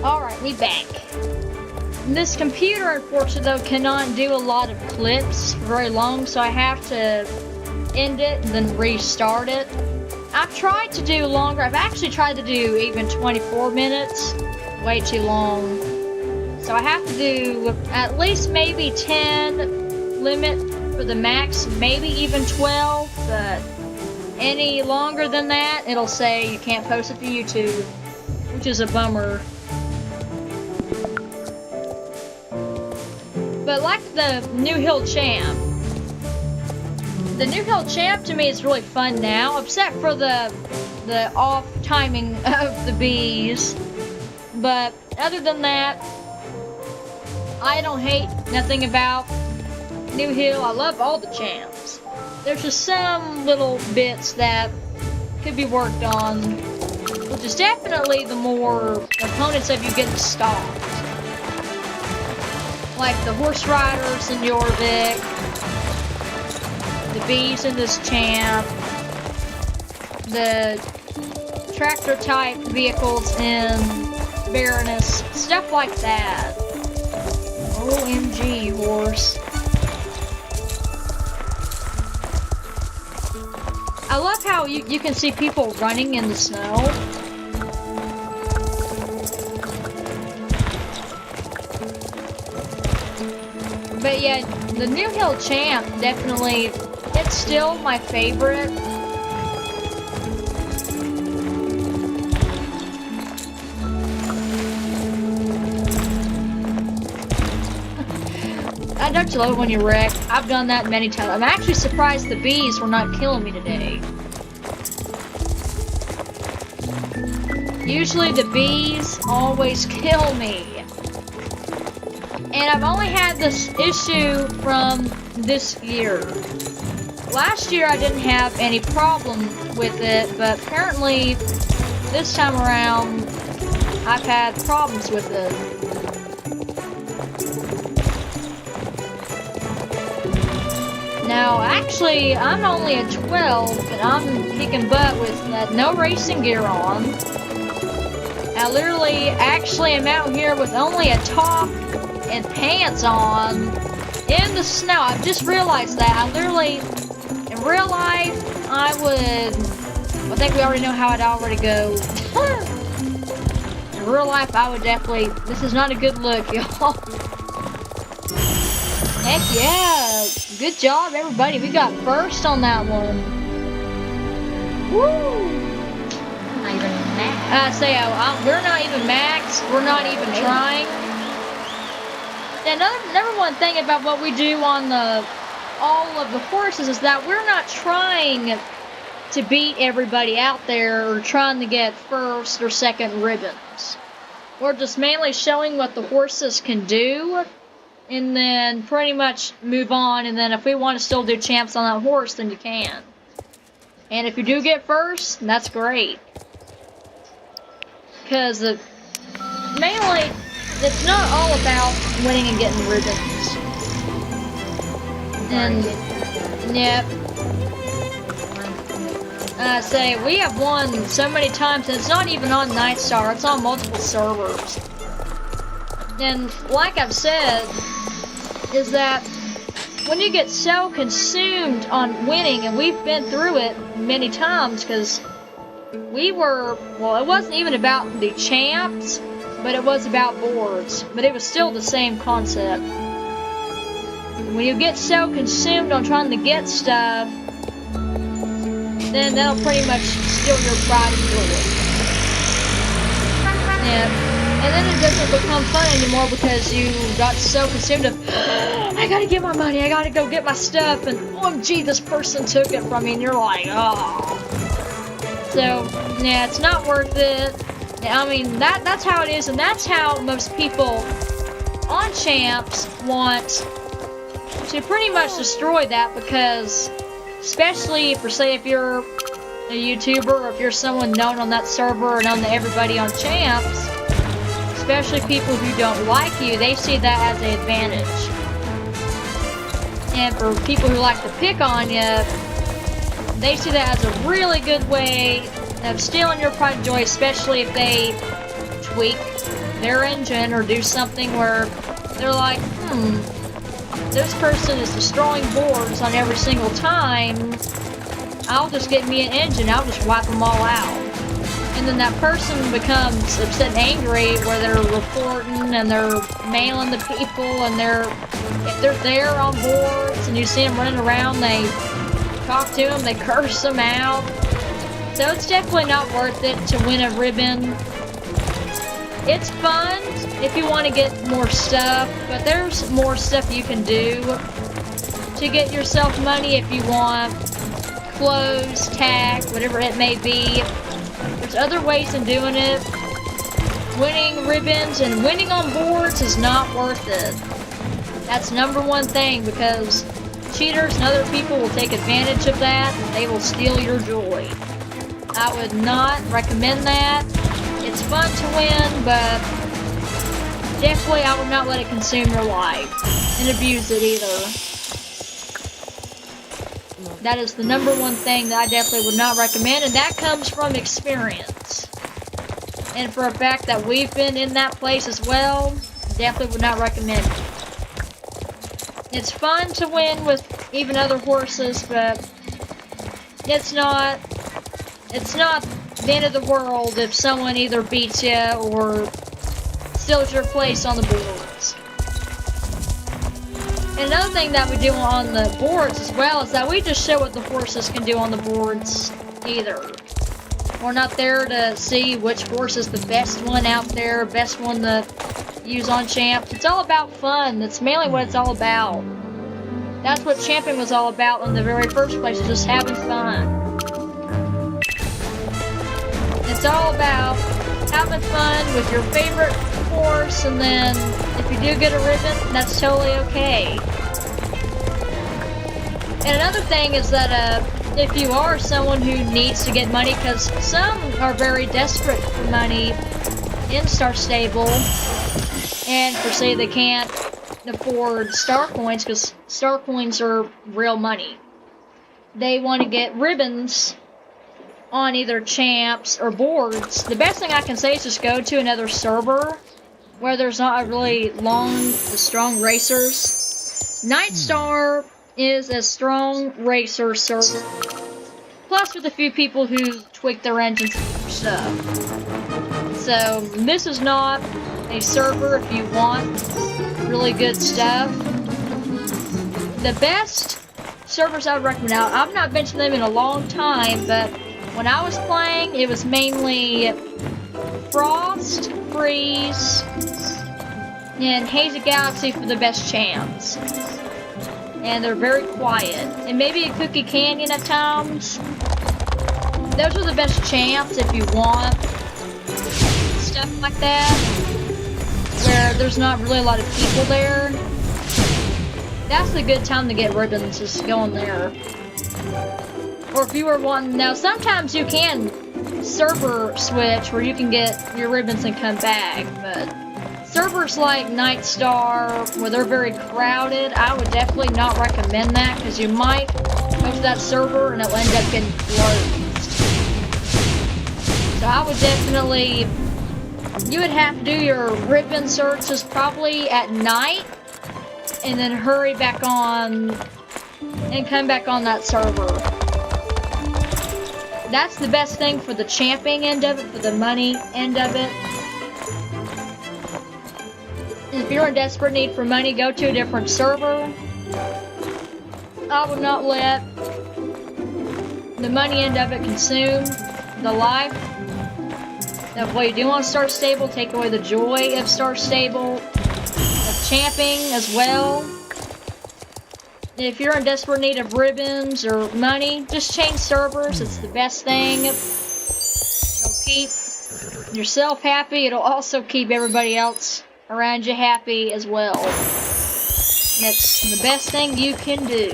Alright, we back. This computer, unfortunately, though, cannot do a lot of clips very long, so I have to end it and then restart it. I've tried to do longer. I've actually tried to do even 24 minutes. Way too long. So I have to do at least maybe 10 limit for the max, maybe even 12, but any longer than that, it'll say you can't post it to YouTube, which is a bummer. But like the New Hill Champ, the New Hill Champ to me is really fun now, except for the off timing of the bees. But other than that, I don't hate nothing about New Hill. I love all the champs. There's just some little bits that could be worked on, which is definitely the more opponents of you getting stopped. Like the horse riders in Jorvik, the bees in this champ, the tractor type vehicles in Baroness, stuff like that. OMG, horse. I love how you can see people running in the snow. But yeah, the New Hill Champ, definitely, it's still my favorite. Don't you love it when you wreck? I've done that many times. I'm actually surprised the bees were not killing me today. Usually the bees always kill me. And I've only had this issue from this year. Last year I didn't have any problem with it, but apparently this time around I've had problems with it. Now, actually, I'm only a 12, and I'm kicking butt with no racing gear on. I literally actually am out here with only a top and pants on in the snow. I've just realized that. I literally, in real life, I think we already know how I'd already go. In real life, I would definitely, this is not a good look, y'all. Heck yeah! Good job, everybody. We got first on that one. Woo! Not even max. We're not even max. We're not even trying. And number one thing about what we do on all of the horses is that we're not trying to beat everybody out there or trying to get first or second ribbons. We're just mainly showing what the horses can do, and then pretty much move on, and then if we want to still do champs on that horse, then you can. And if you do get first, that's great. Because mainly, it's not all about winning and getting ribbons. And, yep. We have won so many times, and it's not even on Nightstar, it's on multiple servers. And like I've said, is that when you get so consumed on winning, and we've been through it many times, because it wasn't even about the champs, but it was about boards, but it was still the same concept. When you get so consumed on trying to get stuff, then that'll pretty much steal your pride and joy. Yeah. And then it doesn't become fun anymore because you got so consumed of, I gotta get my money, I gotta go get my stuff, and OMG, this person took it from me, and you're like, oh. So, yeah, it's not worth it. I mean, that's how it is, and that's how most people on champs want to pretty much destroy that, because, especially if you're a YouTuber, or if you're someone known on that server or known to everybody on champs, especially people who don't like you, they see that as an advantage. And for people who like to pick on you, they see that as a really good way of stealing your pride and joy, especially if they tweak their engine or do something where they're like, this person is destroying boards on every single time. I'll just get me an engine. I'll just wipe them all out. And then that person becomes upset and angry where they're reporting and they're mailing the people and if they're there on boards and you see them running around, they talk to them, they curse them out. So it's definitely not worth it to win a ribbon. It's fun if you want to get more stuff, but there's more stuff you can do to get yourself money if you want clothes, tags, whatever it may be. There's other ways in doing it. Winning ribbons and winning on boards is not worth it. That's number one thing, because cheaters and other people will take advantage of that and they will steal your joy. I would not recommend that. It's fun to win, but definitely I would not let it consume your life and abuse it either. That is the number one thing that I definitely would not recommend, and that comes from experience. And for a fact that we've been in that place as well, definitely would not recommend it. It's fun to win with even other horses, but it's not the end of the world if someone either beats you or steals your place on the boards. And another thing that we do on the boards as well is that we just show what the horses can do on the boards either. We're not there to see which horse is the best one out there, best one to use on champs. It's all about fun. That's mainly what it's all about. That's what champing was all about in the very first place, is just having fun. It's all about having fun with your favorite horse, and then if you do get a ribbon, that's totally okay. And another thing is that if you are someone who needs to get money, because some are very desperate for money in Star Stable, and for say they can't afford star coins, because star coins are real money. They want to get ribbons on either champs or boards. The best thing I can say is just go to another server where there's not a really strong racers. Nightstar is a strong racer server, plus with a few people who tweak their engines and stuff. So this is not a server if you want really good stuff. The best servers I would recommend, now I've not been to them in a long time, but when I was playing, it was mainly Frost, Freeze, and Hazy Galaxy for the best champs. And they're very quiet. And maybe a Cookie Canyon at times. Those are the best champs if you want stuff like that, where there's not really a lot of people there. That's a good time to get ribbons, just going there. Or if you were wanting, now sometimes you can server switch where you can get your ribbons and come back, but servers like Nightstar, where they're very crowded, I would definitely not recommend that, because you might go to that server and it'll end up getting closed. So I would definitely, you would have to do your ribbon searches probably at night, and then hurry back on and come back on that server. That's the best thing for the champing end of it, for the money end of it. If you're in desperate need for money, go to a different server. I would not let the money end of it consume the life of what you do on Star Stable, take away the joy of Star Stable, of champing as well. If you're in desperate need of ribbons or money, just change servers. It's the best thing. It'll keep yourself happy. It'll also keep everybody else around you happy as well. That's the best thing you can do.